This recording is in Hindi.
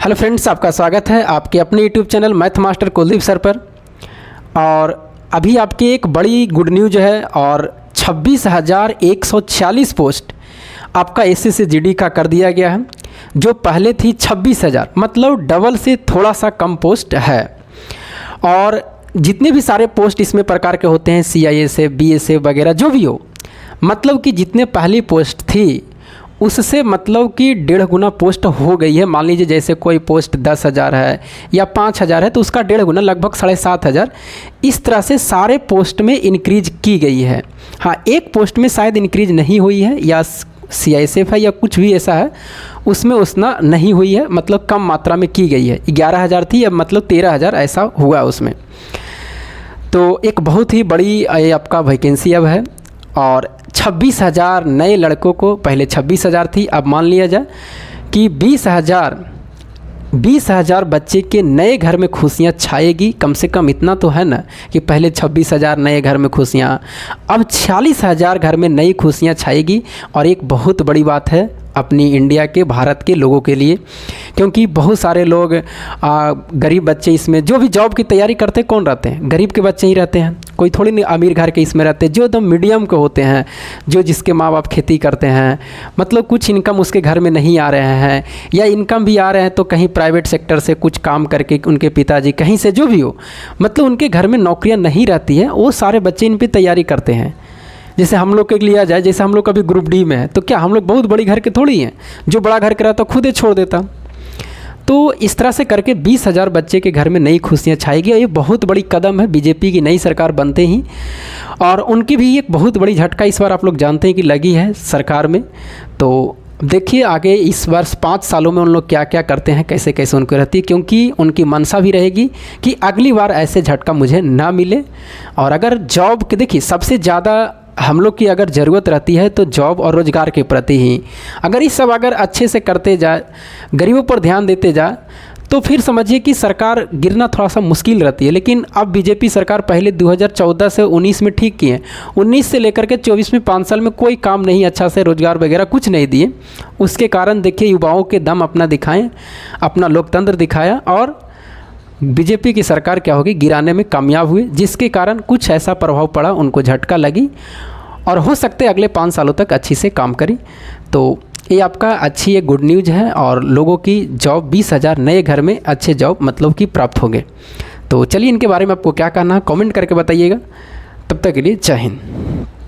हेलो फ्रेंड्स, आपका स्वागत है आपके अपने YouTube channel math master Kuldeep sir पर। और अभी आपकी एक बड़ी गुड न्यूज़ है और 26,146 पोस्ट आपका एसएससी से जीडी का कर दिया गया है। जो पहले थी 26,000, मतलब डबल से थोड़ा सा कम पोस्ट है। और जितने भी सारे पोस्ट इसमें प्रकार के होते हैं, CISF, BSF वगैरह जो भी हो, मतलब कि जितने पहली पोस्ट थी उससे मतलब कि 1.5 गुना पोस्ट हो गई है। मान लीजिए जैसे कोई पोस्ट 10,000 है या 5,000 है तो उसका 1.5 गुना लगभग 7,500 इस तरह से सारे पोस्ट में इंक्रीज की गई है। हाँ, एक पोस्ट में शायद इंक्रीज नहीं हुई है या CISF है या कुछ भी ऐसा है, उसमें उतना नहीं हुई है, मतलब कम मात्रा में की गई है। 11,000 थी, अब मतलब 13,000 ऐसा हुआ उसमें। तो एक बहुत ही बड़ी आपका वैकेंसी अब है और 26,000 नए लड़कों को, पहले 26,000 थी, अब मान लिया जाए कि 20,000 बच्चे के नए घर में खुशियाँ छाएगी। कम से कम इतना तो है ना कि पहले 26,000 नए घर में खुशियाँ, अब 46,000 घर में नई खुशियाँ छाएगी। और एक बहुत बड़ी बात है अपनी इंडिया के, भारत के लोगों के लिए, क्योंकि बहुत सारे लोग गरीब बच्चे इसमें जो भी जॉब की तैयारी करते हैं कौन रहते हैं? गरीब के बच्चे ही रहते हैं। कोई थोड़ी नहीं अमीर घर के इसमें रहते हैं, जो एकदम मीडियम के होते हैं, जो जिसके माँ बाप खेती करते हैं, मतलब कुछ इनकम उसके घर में नहीं आ रहे हैं या इनकम भी आ रहे हैं तो कहीं प्राइवेट सेक्टर से कुछ काम करके उनके पिताजी कहीं से जो भी हो, मतलब उनके घर में नौकरियाँ नहीं रहती हैं, वो सारे बच्चे इन पर तैयारी करते हैं। जैसे हम लोग के लिया जाए, जैसे हम लोग कभी ग्रुप डी में है तो क्या हम लोग बहुत बड़ी घर के थोड़ी हैं, जो बड़ा घर के रहता खुद ही छोड़ देता। तो इस तरह से करके 20,000 बच्चे के घर में नई खुशियाँ छाएगी। और ये बहुत बड़ी कदम है बीजेपी की नई सरकार बनते ही, और उनकी भी एक बहुत बड़ी झटका इस बार आप लोग जानते हैं कि लगी है सरकार में। तो देखिए आगे इस वर्ष 5 सालों में उन लोग क्या क्या करते हैं, कैसे कैसे उनको रहती है, क्योंकि उनकी मंशा भी रहेगी कि अगली बार ऐसे झटका मुझे ना मिले। और अगर जॉब के, देखिए सबसे ज़्यादा हम लोग की अगर ज़रूरत रहती है तो जॉब और रोज़गार के प्रति ही। अगर ये सब अगर अच्छे से करते जाए, गरीबों पर ध्यान देते जाए, तो फिर समझिए कि सरकार गिरना थोड़ा सा मुश्किल रहती है। लेकिन अब बीजेपी सरकार पहले 2014 से 19 में ठीक किए, 19 से लेकर के 24 में 5 साल में कोई काम नहीं अच्छा से, रोज़गार वगैरह कुछ नहीं दिए। उसके कारण देखिए युवाओं के दम अपना दिखाएं, अपना लोकतंत्र दिखाया, और बीजेपी की सरकार क्या होगी, गिराने में कामयाब हुई, जिसके कारण कुछ ऐसा प्रभाव पड़ा, उनको झटका लगी और हो सकते अगले 5 सालों तक अच्छी से काम करें। तो ये आपका अच्छी एक गुड न्यूज़ है और लोगों की जॉब 20,000 नए घर में अच्छे जॉब मतलब कि प्राप्त होंगे। तो चलिए इनके बारे में आपको क्या कहना है कमेंट करके बताइएगा। तब तक के लिए जय हिंद।